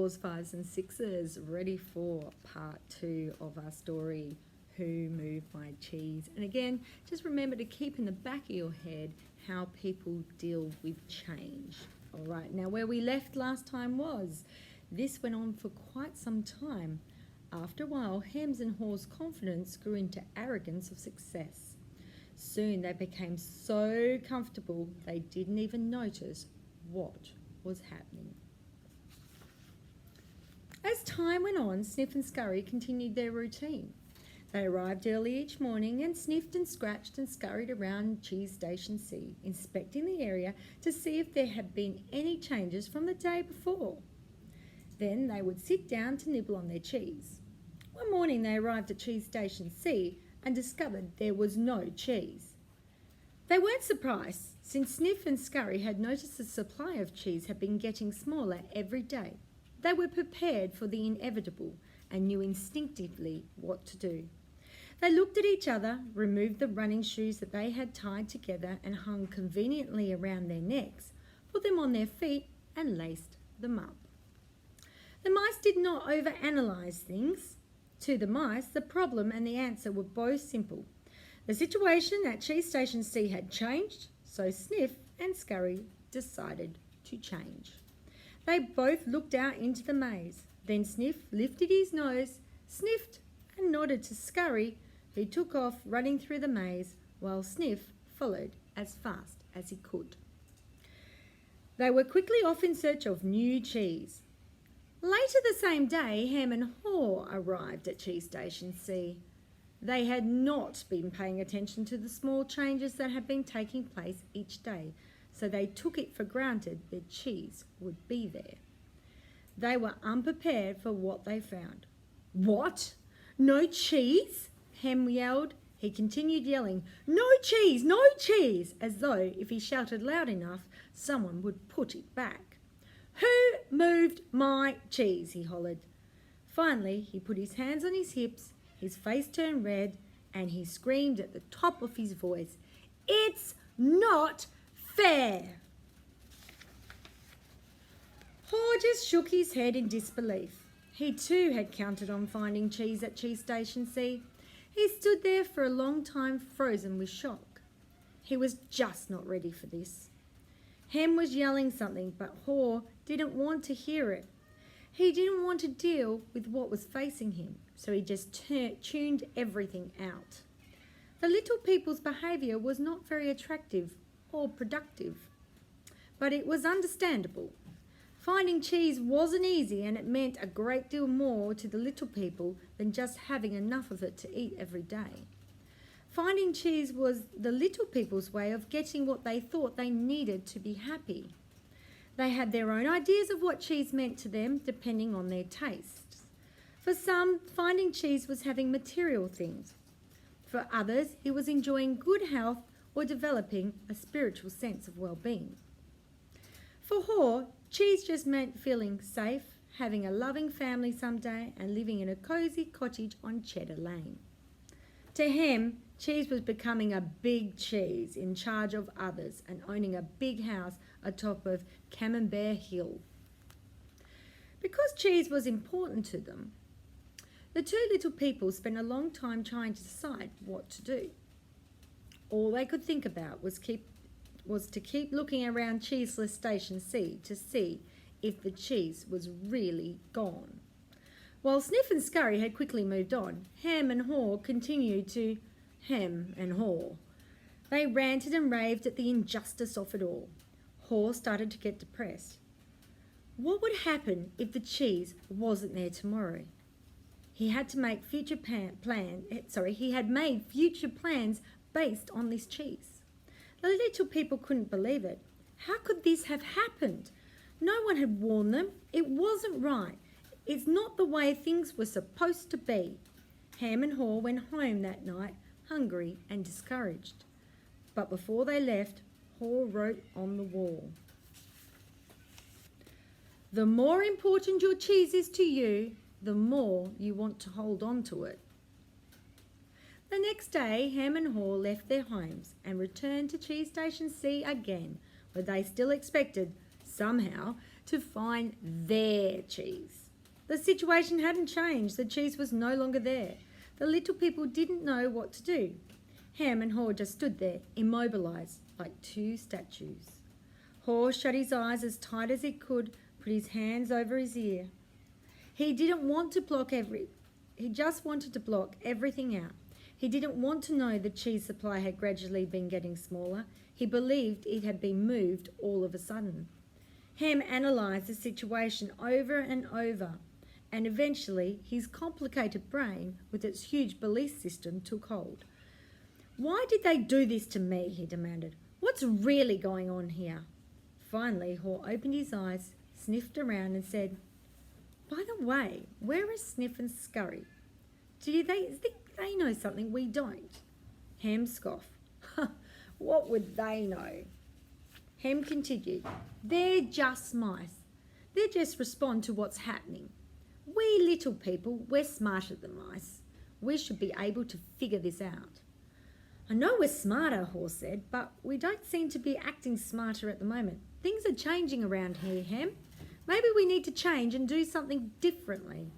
fours, fives and sixes, ready for part 2 of our story, Who Moved My Cheese? And again, just remember to keep in the back of your head how people deal with change. All right, now where we left last time was, this went on for quite some time. After a while, Ham's and Haw's confidence grew into arrogance of success. Soon they became so comfortable they didn't even notice what was happening. As time went on, Sniff and Scurry continued their routine. They arrived early each morning and sniffed and scratched and scurried around Cheese Station C, inspecting the area to see if there had been any changes from the day before. Then they would sit down to nibble on their cheese. One morning they arrived at Cheese Station C and discovered there was no cheese. They weren't surprised, since Sniff and Scurry had noticed the supply of cheese had been getting smaller every day. They were prepared for the inevitable and knew instinctively what to do. They looked at each other, removed the running shoes that they had tied together and hung conveniently around their necks, put them on their feet and laced them up. The mice did not overanalyze things. To the mice, the problem and the answer were both simple. The situation at Cheese Station C had changed, so Sniff and Scurry decided to change. They both looked out into the maze. Then Sniff lifted his nose, sniffed and nodded to Scurry, who took off running through the maze, while Sniff followed as fast as he could. They were quickly off in search of new cheese. Later the same day, Ham and Haw arrived at Cheese Station C. They had not been paying attention to the small changes that had been taking place each day, so they took it for granted that cheese would be there. They were unprepared for what they found. "What? No cheese?" Ham yelled. He continued yelling, "No cheese! No cheese!" as though if he shouted loud enough, someone would put it back. "Who moved my cheese?" he hollered. Finally, he put his hands on his hips, his face turned red, and he screamed at the top of his voice, "It's not fair!" Haw just shook his head in disbelief. He too had counted on finding cheese at Cheese Station C. He stood there for a long time, frozen with shock. He was just not ready for this. Ham was yelling something, but Haw didn't want to hear it. He didn't want to deal with what was facing him, so he just tuned everything out. The little people's behaviour was not very attractive or productive, but it was understandable. Finding cheese wasn't easy, and it meant a great deal more to the little people than just having enough of it to eat every day. Finding cheese was the little people's way of getting what they thought they needed to be happy. They had their own ideas of what cheese meant to them, depending on their tastes. For some, finding cheese was having material things. For others, it was enjoying good health or developing a spiritual sense of well-being. For Haw, cheese just meant feeling safe, having a loving family someday, and living in a cosy cottage on Cheddar Lane. To him, cheese was becoming a big cheese in charge of others and owning a big house atop of Camembert Hill. Because cheese was important to them, the two little people spent a long time trying to decide what to do. All they could think about was to keep looking around Cheeseless Station C to see if the cheese was really gone. While Sniff and Scurry had quickly moved on, Ham and Haw continued to hem and haw. They ranted and raved at the injustice of it all. Haw started to get depressed. What would happen if the cheese wasn't there tomorrow? He had made future plans based on this cheese. The little people couldn't believe it. How could this have happened? No one had warned them. It wasn't right. It's not the way things were supposed to be. Ham and Haw went home that night, hungry and discouraged. But before they left, Haw wrote on the wall, "The more important your cheese is to you, the more you want to hold on to it." The next day, Ham and Haw left their homes and returned to Cheese Station C again, where they still expected, somehow, to find their cheese. The situation hadn't changed. The cheese was no longer there. The little people didn't know what to do. Ham and Haw just stood there, immobilised, like two statues. Haw shut his eyes as tight as he could, put his hands over his ear. He just wanted to block everything out. He didn't want to know the cheese supply had gradually been getting smaller. He believed it had been moved all of a sudden. Ham analysed the situation over and over, and eventually his complicated brain, with its huge belief system, took hold. "Why did they do this to me?" he demanded. "What's really going on here?" Finally, Haw opened his eyes, sniffed around and said, "By the way, where are Sniff and Scurry? Do they think they know something we don't?" Ham scoffed. "What would they know?" Ham continued, "They're just mice. They just respond to what's happening. We little people, we're smarter than mice. We should be able to figure this out." "I know we're smarter," Haw said, "but we don't seem to be acting smarter at the moment. Things are changing around here, Ham. Maybe we need to change and do something differently."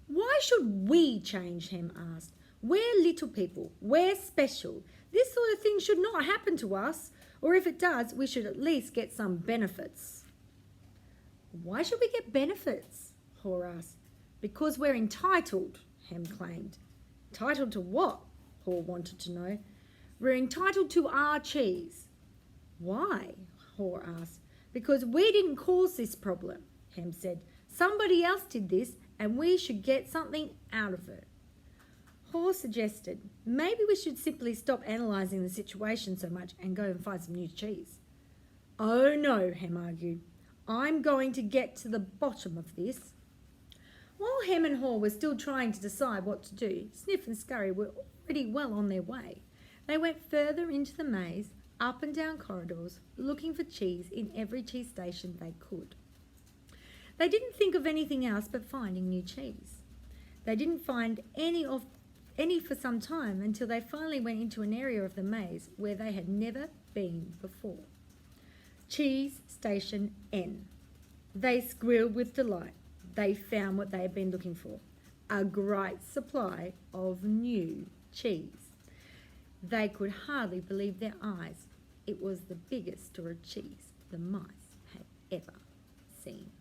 "Why should we change?" Ham asked. "We're little people. We're special. This sort of thing should not happen to us, or if it does, we should at least get some benefits." "Why should we get benefits?" Haw asked. "Because we're entitled," Ham claimed. "Entitled to what?" Haw wanted to know. "We're entitled to our cheese." "Why?" Haw asked. "Because we didn't cause this problem," Ham said. "Somebody else did this and we should get something out of it." Haw suggested, "Maybe we should simply stop analysing the situation so much and go and find some new cheese." "Oh no," Ham argued. "I'm going to get to the bottom of this." While Ham and Haw were still trying to decide what to do, Sniff and Scurry were already well on their way. They went further into the maze, up and down corridors, looking for cheese in every cheese station they could. They didn't think of anything else but finding new cheese. They didn't find any for some time until they finally went into an area of the maze where they had never been before. Cheese Station N. They squealed with delight. They found what they had been looking for, a great supply of new cheese. They could hardly believe their eyes. It was the biggest store of cheese the mice had ever seen.